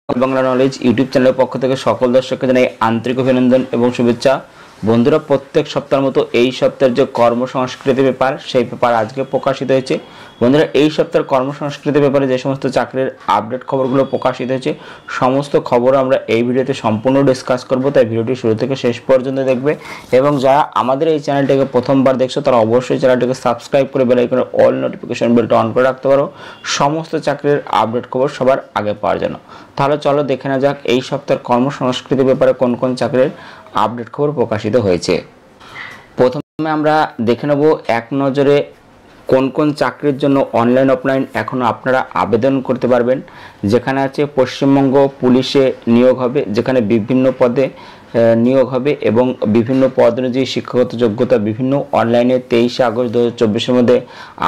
Bangla knowledge YouTube চ্যানেলের পক্ষ থেকে সকল দর্শককে জানাই আন্তরিক অভিনন্দন এবং শুভেচ্ছা। বন্ধুরা, প্রত্যেক সপ্তাহের মতো এই সপ্তাহের যে কর্মসংস্কৃতি পেপার সেই পেপার আজকে প্রকাশিত হয়েছে। বন্ধুরা, এই সপ্তাহের কর্মসংস্কৃতি পেপারে যে সমস্ত চাকরির আপডেট খবরগুলো প্রকাশিত হয়েছে সমস্ত খবর আমরা এই ভিডিওতে সম্পূর্ণ ডিসকাস করব, তাই ভিডিওটি শুরু থেকে শেষ পর্যন্ত দেখবে। এবং যারা আমাদের এই চ্যানেলটিকে প্রথমবার দেখছো তারা অবশ্যই চ্যানেলটিকে সাবস্ক্রাইব করে বেল আইকনের অল নোটিফিকেশন বেলটা অন করে রাখতে পারো সমস্ত চাকরির আপডেট খবর সবার আগে পাওয়ার জন্য। তাহলে চলো দেখে নেওয়া যাক এই সপ্তাহের কর্মসংস্কৃতি ব্যাপারে কোন কোন চাকরির আপডেট খবর প্রকাশিত হয়েছে। প্রথমে আমরা দেখে নেব এক নজরে কোন কোন চাকরির জন্য অনলাইন অফলাইন এখনও আপনারা আবেদন করতে পারবেন। যেখানে আছে পশ্চিমবঙ্গ পুলিশে নিয়োগ হবে, যেখানে বিভিন্ন পদে নিয়োগ হবে এবং বিভিন্ন পদ অনুযায়ী শিক্ষাগত যোগ্যতা বিভিন্ন অনলাইনে 23 আগস্ট 2024 মধ্যে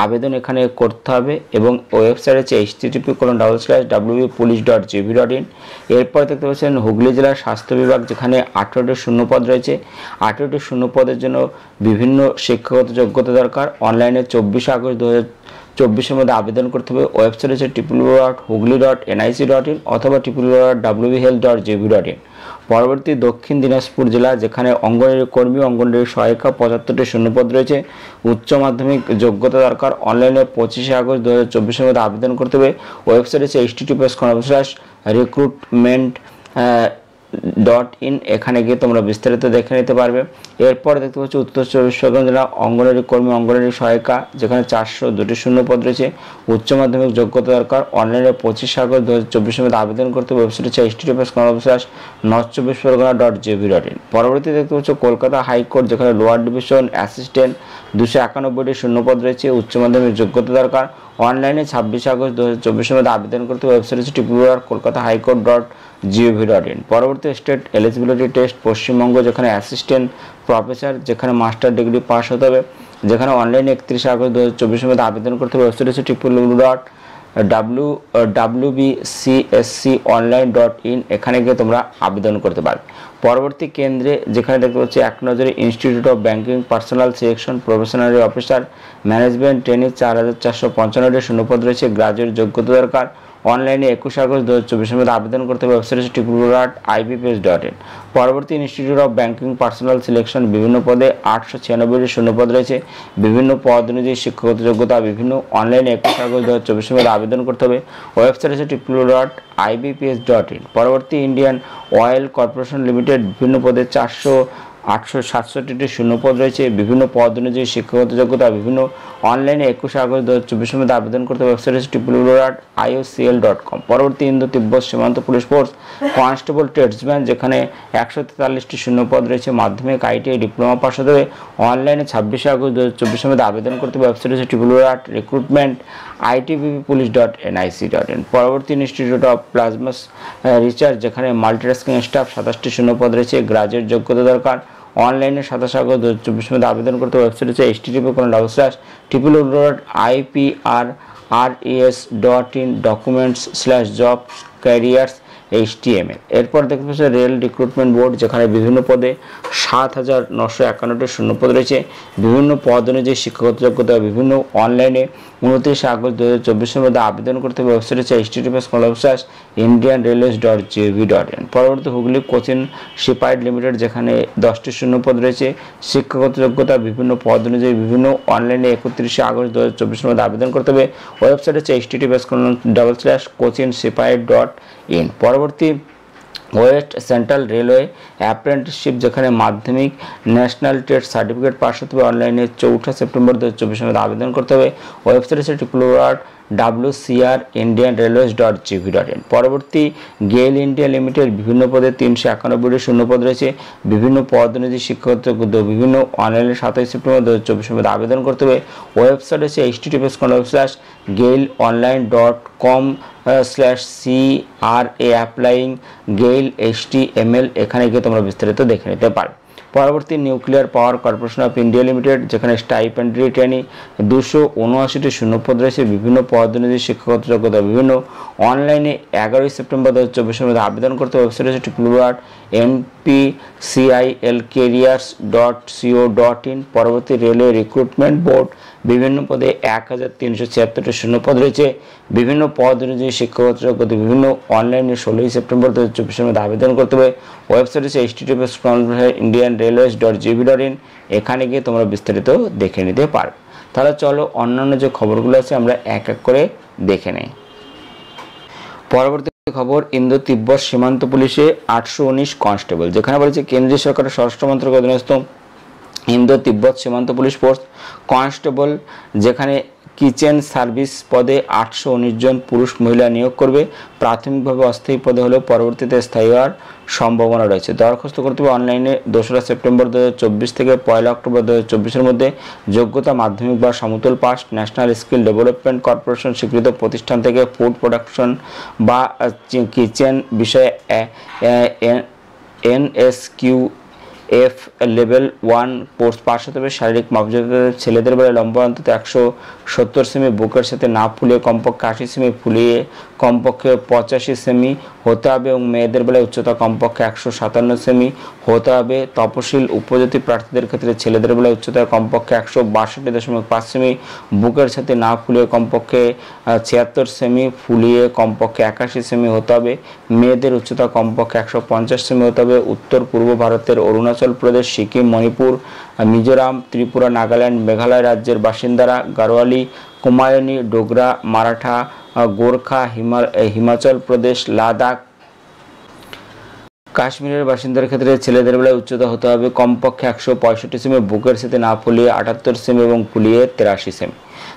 আবেদন এখানে করতে হবে। এবং ওয়েবসাইট আছে http://wpolice.gov.in। এরপর দেখতে পাচ্ছেন হুগলি জেলার স্বাস্থ্য বিভাগ, যেখানে 18টি শূন্যপদ রয়েছে। 18টি শূন্যপদের জন্য বিভিন্ন শিক্ষাগত যোগ্যতা দরকার। অনলাইনে 24 আগস্ট 2024 মধ্যে আবেদন করতে হবে। ওয়েবসাইট আছে www.hugli.nic.in অথবা www.whealth.gov.in। পরবর্তী দক্ষিণ দিনাজপুর জেলা, যেখানে অঙ্গনওয়াড়ি কর্মী অঙ্গনওয়াড়ি সহায়িকা 75টি শূন্যপদ রয়েছে। উচ্চ মাধ্যমিক যোগ্যতা দরকার। অনলাইনে 25 আগস্ট 2024 মধ্যে আবেদন করতে হবে। ওয়েবসাইট আছে https://recruitment.in। এখানে গিয়ে তোমরা বিস্তারিত দেখে নিতে পারবে। এরপর দেখতে পাচ্ছি উত্তর চব্বিশ পরগনা জেলা অঙ্গনওয়াড়ি কর্মী অঙ্গনওয়াড়ি সহায়িকা, যেখানে 402টি শূন্যপদ রয়েছে। উচ্চ মাধ্যমিক যোগ্যতা দরকার। অনলাইনে 25 আগস্ট 2024 মধ্যে আবেদন করতে হবে। ওয়েবসাইট হচ্ছে https://north24pargana.gov.in। পরবর্তী দেখতে পাচ্ছ কলকাতা হাইকোর্ট, যেখানে লোয়ার ডিভিশন অ্যাসিস্ট্যান্ট 291টি শূন্যপদ রয়েছে। উচ্চ মাধ্যমিক যোগ্যতা দরকার। অনলাইনে 26 আগস্ট 2024 মধ্যে আবেদন করতে হবে। ওয়েবসাইট হচ্ছে www.kolkatahighcourt.gov.in। পরবর্তী স্টেট এলিজিবিলিটি টেস্ট পশ্চিমবঙ্গ, যেখানে অ্যাসিস্ট্যান্ট প্রফেসর, যেখানে মাস্টার ডিগ্রি পাস হতে হবে। যেখানে অনলাইনে 31 আগস্ট 2024 মধ্যে আবেদন করতে হবে। ওয়েবসাইট হচ্ছে www.wbcsconline.in। এখানে গিয়ে তোমরা আবেদন করতে পারবে। পরবর্তী কেন্দ্রে যেখানে দেখতে পাচ্ছি এক নজরে institute of banking personnel selection professional officer management training 4455টি শূন্যপদ রয়েছে। গ্রাজুয়েট যোগ্যতা দরকার। অনলাইনে 21 আগস্ট 2024 মধ্যে আবেদন করতে হবে। ওয়েবসাইট হচ্ছে www.ibps.in। পরবর্তী institute of banking personnel selection বিভিন্ন পদে 896টি শূন্যপদ রয়েছে। বিভিন্ন পদ অনুযায়ী শিক্ষাগত যোগ্যতা বিভিন্ন। অনলাইনে 21 আগস্ট 2024 মধ্যে আবেদন করতে হবে। ওয়েবসাইট হচ্ছে www.ibps.in। পরবর্তী ইন্ডিয়ান অয়েল কর্পোরেশন লিমিটেড বিভিন্ন পদে 867টি শূন্যপদ রয়েছে। বিভিন্ন পদ অনুযায়ী শিক্ষাগত যোগ্যতা বিভিন্ন। অনলাইনে 21 আগস্ট 2024 মধ্যে আবেদন করতে হবে। ওয়েবসাইট হচ্ছে www.iocl.com। পরবর্তী ইন্দো তিব্বত সীমান্ত পুলিশ ফোর্স কনস্টেবল ট্রেডসম্যান, যেখানে 143টি শূন্যপদ রয়েছে। মাধ্যমিক আইটিআই ডিপ্লোমা পাস হতে হবে। অনলাইনে 26 আগস্ট 2024 মধ্যে আবেদন করতে হবে। ওয়েবসাইট হচ্ছে www.recruitment.itbp.police.nic.in। পরবর্তী ইনস্টিটিউট অফ প্লাজমা রিসার্চ, যেখানে মাল্টিটাস্কিং স্টাফ 27টি শূন্যপদ রয়েছে। গ্রাজুয়েট যোগ্যতা দরকার। অনলাইনে 27 আগস্ট 2024 মধ্যে আবেদন করতে ওয়েবসাইট হচ্ছে http://www.iprres.in documents/jobs careers এরপর দেখতে পাচ্ছি রেল রিক্রুটমেন্ট বোর্ড, যেখানে বিভিন্ন পদে 7951টি শূন্যপদ রয়েছে। বিভিন্ন পদ অনুযায়ী শিক্ষাগত যোগ্যতা বিভিন্ন। অনলাইনে 29 আগস্ট 2024 মধ্যে আবেদন করতে হবে। ওয়েবসাইট হচ্ছে https://indianrailways.gov.in। পরবর্তী হুগলি কোচিন শিপাইড লিমিটেড, যেখানে 10টি শূন্যপদ রয়েছে। শিক্ষাগত যোগ্যতা বিভিন্ন পদ অনুযায়ী বিভিন্ন। অনলাইনে 31 আগস্ট 2024 মধ্যে আবেদন করতে হবে। ওয়েবসাইট হচ্ছে https://cochinshipaid.in। পরবর্তী ওয়েস্ট সেন্ট্রাল রেলওয়ে অ্যাপ্রেন্টিসশিপ, যেখানে মাধ্যমিক ন্যাশনাল ট্রেড সার্টিফিকেট পাস হতে হবে। অনলাইনে 4 সেপ্টেম্বর 2024 মধ্যে আবেদন করতে হবে। ওয়েবসাইট হচ্ছে www.wcrindianrailways.gov.in। পরবর্তী গেইল ইন্ডিয়া লিমিটেড বিভিন্ন পদে 391টি শূন্যপদ রয়েছে। বিভিন্ন পদ অনুযায়ী শিক্ষাগত যোগ্যতা বিভিন্ন। অনলাইনে 27 সেপ্টেম্বর 2024 মধ্যে আবেদন করতে হবে। ওয়েবসাইট হচ্ছে https://gail.com/CRA-applying gail HTML। এখানে গিয়ে তোমরা বিস্তারিত দেখে নিতে পারো। পরবর্তী nuclear power corporation of India limited, যেখানে স্টাইপেন্ডারি ট্রেনিং 279টি শূন্যপদ রয়েছে। বিভিন্ন পদ অনুযায়ী শিক্ষাগত যোগ্যতা বিভিন্ন। অনলাইনে 11 সেপ্টেম্বর 2024 মধ্যে আবেদন করতে ওয়েবসাইট হচ্ছে www.np bpcilcareers.co.in। পরবর্তী রেলওয়ে রিক্রুটমেন্ট বোর্ড, বিভিন্ন পদে 1376টি শূন্যপদ রয়েছে। বিভিন্ন পদ অনুযায়ী শিক্ষাগত যোগ্যতা বিভিন্ন অনলাইনে 16 সেপ্টেম্বর 2024 মধ্যে আবেদন করতে হবে। ওয়েবসাইট হচ্ছে https://indianrailways.gov.in। এখানে গিয়ে তোমরা বিস্তারিত দেখে নিতে পারো। তাহলে চলো অন্যান্য যে খবরগুলো আছে আমরা এক এক করে দেখে নেই। পরবর্তী খবর, ইন্দো তিব্বত সীমান্ত পুলিশে 819 কনস্টেবল। যেখানে বলেছে কেন্দ্রীয় সরকারের স্বরাষ্ট্র মন্ত্রকের অধীনস্থ ইন্দো তিব্বত সীমান্ত পুলিশ ফোর্স কনস্টেবল, যেখানে কিচেন সার্ভিস পদে 819 জন পুরুষ মহিলা নিয়োগ করবে। প্রাথমিকভাবে অস্থায়ী পদে হলেও পরবর্তীতে স্থায়ী হওয়ার সম্ভাবনা রয়েছে। দরখাস্ত করতে হবে অনলাইনে 2রা সেপ্টেম্বর 2024 থেকে 1 অক্টোবর 2024 মধ্যে। যোগ্যতা মাধ্যমিক বা সমতুল pass. National skill development corporation স্বীকৃত প্রতিষ্ঠান থেকে ফুড প্রোডাকশন বা কিচেন বিষয়ে NSQF লেভেল 1 কোর্স পাস হতে হবে। শারীরিক মাপযোগ্যতা, ছেলেদের বেলায় লম্বা অন্তত 170 সেমি, বুকের সাথে না ফুলিয়ে কমপক্ষে 80 সেমি, ফুলিয়ে কমপক্ষে 85 সেমি হতে হবে এবং মেয়েদের বেলায় উচ্চতা কমপক্ষে 157 সেমি হতে হবে। তপশিল উপজাতি প্রার্থীদের ক্ষেত্রে ছেলেদের বেলায় উচ্চতা কমপক্ষে 162.5 সেমি, বুকের সাথে না ফুলিয়ে কমপক্ষে 76 সেমি, ফুলিয়ে কমপক্ষে 81 সেমি হতে হবে। মেয়েদের উচ্চতা কমপক্ষে 150 সেমি হতে হবে। উত্তর পূর্ব ভারতের অরুণাচল প্রদেশ, সিকিম, মণিপুর, মিজোরাম, ত্রিপুরা, নাগাল্যান্ড, মেঘালয় রাজ্যের বাসিন্দারা, গাড়োয়ালি, কুমায়ুনি, ডোগরা, মারাঠা, গোর্খা, হিমাচল প্রদেশ, লাদাখ, কাশ্মীরের বাসিন্দার ক্ষেত্রে ছেলেদের বেলায় উচ্চতা হতে হবে কমপক্ষে 165 সেমি, বুকের সাথে না ফুলিয়ে 78 সেমি এবং ফুলিয়ে 83 সেমি।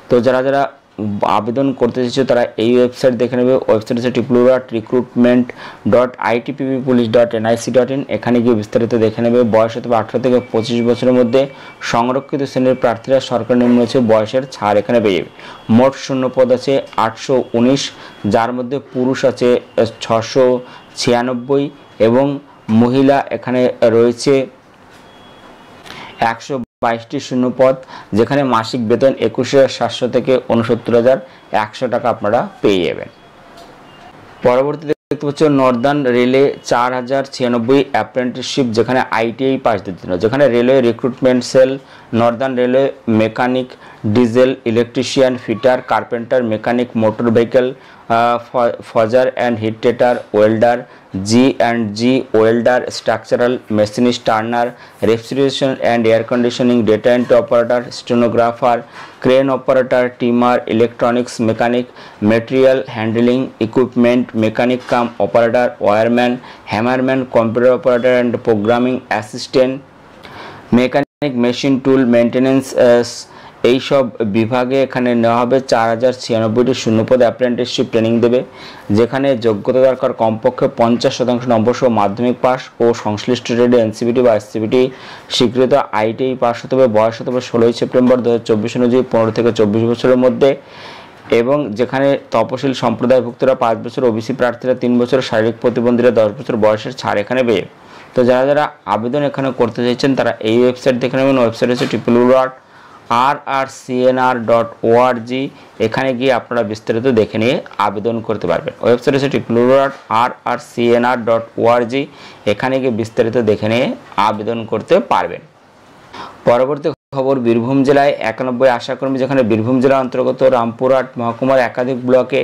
তো যারা আবেদন করতে চাইছো তারা এই ওয়েবসাইট দেখে নেবে। ওয়েবসাইট হচ্ছে www.itpppolice.nic.in। এখানে গিয়ে বিস্তারিত দেখে নেবে। বয়স হতে হবে 18 থেকে 25 বছরের মধ্যে। সংরক্ষিত শ্রেণীর প্রার্থীরা সরকার নিম্ন হচ্ছে বয়সের ছাড় এখানে পেয়ে যাবে। মোট শূন্যপদ আছে 819, যার মধ্যে পুরুষ আছে 696 এবং মহিলা এখানে রয়েছে 122টি শূন্যপদ, যেখানে মাসিক বেতন 21,700 থেকে 69,100 টাকা আপনারা পেয়ে যাবেন। পরবর্তী দেখতে পাচ্ছ নর্দার্ন রেলে 4096 অ্যাপ্রেন্টিসশিপ, যেখানে ITI পাসদের জন্য, যেখানে railway recruitment cell northern railway mechanic, diesel, electrician, fitter, carpenter, mechanic, motor vehicle, forger and heat treater, welder, G&G welder, structural machinist, turner, refrigeration and air conditioning, data entry operator, stenographer, crane operator, teamer, electronics mechanic, material handling equipment mechanic cum operator, wireman, hammerman, computer operator and programming assistant, mechanic, machine tool maintenance, এইসব বিভাগে এখানে নেওয়া হবে। 4096টি শূন্যপদ apprenticeship training দেবে, যেখানে যোগ্যতা দরকার কমপক্ষে 50% নম্বর সহ মাধ্যমিক পাস ও সংশ্লিষ্ট ট্রেডে NCVT বা SCVT স্বীকৃত ITI পাস হতে হবে। বয়স হতে হবে 16 সেপ্টেম্বর 2024 অনুযায়ী 15 থেকে 24 বছরের মধ্যে এবং যেখানে তপশিল সম্প্রদায়ভুক্তরা 5 বছর, OBC প্রার্থীরা 3 বছর, শারীরিক প্রতিবন্ধীরা 10 বছর বয়সের ছাড় এখানে পেয়ে। তো যারা আবেদন এখানে করতে চাইছেন তারা এই ওয়েবসাইট দেখে নেবেন। ওয়েবসাইট হচ্ছে www.rrcnr.org। এখানে গিয়ে আপনারা বিস্তারিত দেখে নিয়ে আবেদন করতে পারবেন। ওয়েবসাইট হচ্ছে www.rrcnr.org। এখানে গিয়ে বিস্তারিত দেখে নিয়ে আবেদন করতে পারবেন। পরবর্তী খবর, বীরভূম জেলায় 91 আশাকর্মী, যেখানে বীরভূম জেলার অন্তর্গত রামপুরহাট মহকুমার একাধিক ব্লকে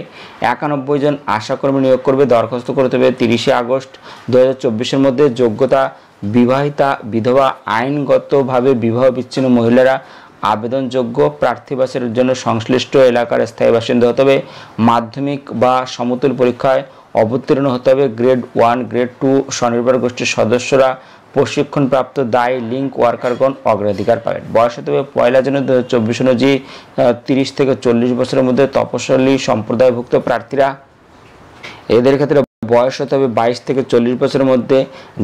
91 জন আশাকর্মী নিয়োগ করবে। দরখাস্ত করতে হবে 30 আগস্ট 2024 মধ্যে। যোগ্যতা বিবাহিতা, বিধবা, আইনগতভাবে বিবাহ বিচ্ছিন্ন মহিলারা আবেদনযোগ্য। প্রার্থীবাসের জন্য সংশ্লিষ্ট এলাকার স্থায়ী বাসিন্দা হতে হবে। মাধ্যমিক বা সমতুল পরীক্ষায় অবতীর্ণ হতে হবে। গ্রেড 1, গ্রেড 2 স্বনির্ভর গোষ্ঠীর সদস্যরা, প্রশিক্ষণপ্রাপ্ত দায় লিঙ্ক ওয়ার্কারগণ অগ্রাধিকার পাবেন। বয়স হতে হবে 1 জানুয়ারি 2024 অনুযায়ী 30 থেকে 40 বছরের মধ্যে। তপশিলি সম্প্রদায়ভুক্ত প্রার্থীরা, এদের ক্ষেত্রে বয়স হতে হবে 22 থেকে 40 বছরের মধ্যে।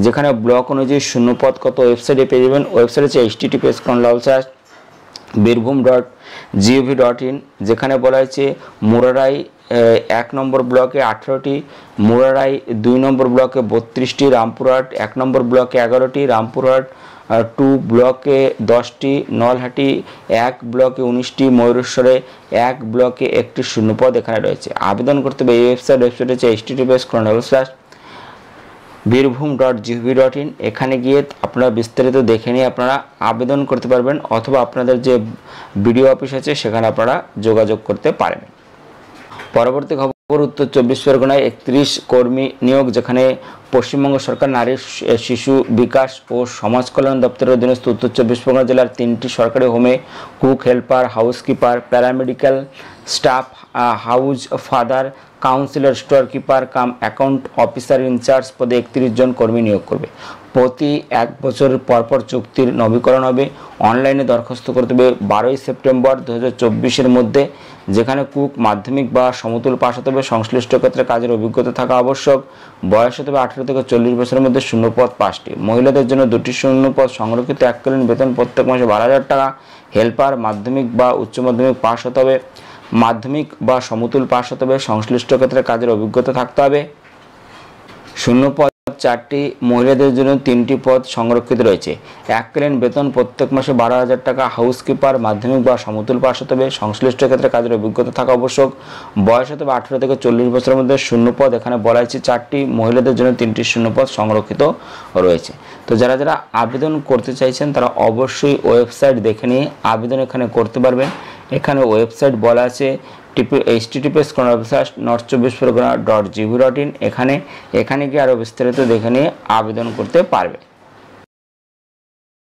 যেখানে ব্লক অনুযায়ী শূন্যপদ কত ওয়েবসাইটে পেয়ে যাবেন। ওয়েবসাইট হচ্ছে https://birbhum.gov.in। যেখানে বলা হয়েছে মুরারাই 1 নম্বর ব্লকে 18টি, মুরারাই 2 নম্বর ব্লকে 32টি, রামপুরহাট 1 নম্বর ব্লকে 11টি, রামপুরহাট 2 ব্লকে 10টি, নলহাটি 1 ব্লকে 19টি, ময়ূরেশ্বরে 1 ব্লকে 1টি শূন্যপদ এখানে রয়েছে। আবেদন করতে হবে এই ওয়েবসাইট হচ্ছে https:// birbhum.gov.in এখানে গিয়ে আপনারা বিস্তারিত দেখে নিয়ে আপনারা আবেদন করতে পারবেন, অথবা আপনাদের যে বিডিও অফিস আছে সেখানে আপনারা যোগাযোগ করতে পারেন। পরবর্তী খবর, উত্তর 24 পরগনায় 31 কর্মী নিয়োগ, যেখানে পশ্চিমবঙ্গ সরকার নারী শিশু বিকাশ ও সমাজ কল্যাণ দপ্তরের অধীনস্থ উত্তর 24 পরগনা জেলার 3টি সরকারি হোমে cook, helper, housekeeper, paramedical staff, house father, councillor, store keeper cum account officer incharge পদে 31 জন কর্মী নিয়োগ করবে। প্রতি 1 বছর পরপর চুক্তির নবীকরণ হবে। অনলাইনে দরখাস্ত করতে হবে 12 সেপ্টেম্বর 2024 মধ্যে। যেখানে কুক মাধ্যমিক বা সমতুল পাশ হতে হবে। সংশ্লিষ্ট ক্ষেত্রে কাজের অভিজ্ঞতা থাকা আবশ্যক। বয়স হতে হবে 18 থেকে 40 বছরের মধ্যে। শূন্যপদ 5টি। মহিলাদের জন্য 2টি শূন্যপদ। সংরক্ষিত এককালীন বেতন প্রত্যেক মাসে 12,000 টাকা। হেল্পার মাধ্যমিক বা উচ্চ মাধ্যমিক পাশ হতে হবে। মাধ্যমিক বা সমতুল পাশ হতে হবে। সংশ্লিষ্ট ক্ষেত্রে কাজের অভিজ্ঞতা থাকতে হবে। শূন্যপদ 4টি। মহিলাদের জন্য 3টি পদ সংরক্ষিত রয়েছে। এককালীন বেতন প্রত্যেক মাসে 12,000 টাকা। হাউসকিপার মাধ্যমিক বা সমতুল পাশ হতে হবে। সংশ্লিষ্ট ক্ষেত্রে কাজের অভিজ্ঞতা থাকা আবশ্যক। বয়স হতে হবে 18 থেকে 40 বছরের মধ্যে। শূন্যপদ এখানে বলা হয়েছে 4টি। মহিলাদের জন্য 3টি শূন্যপদ সংরক্ষিত রয়েছে। তো যারা যারা আবেদন করতে চাইছেন তারা অবশ্যই ওয়েবসাইট দেখে নিয়ে আবেদন এখানে করতে পারবেন। এখানে ওয়েবসাইট বলা আছে https://north24pargana.gov.in। এখানে গিয়ে আরও বিস্তারিত দেখে নিয়ে আবেদন করতে পারবে।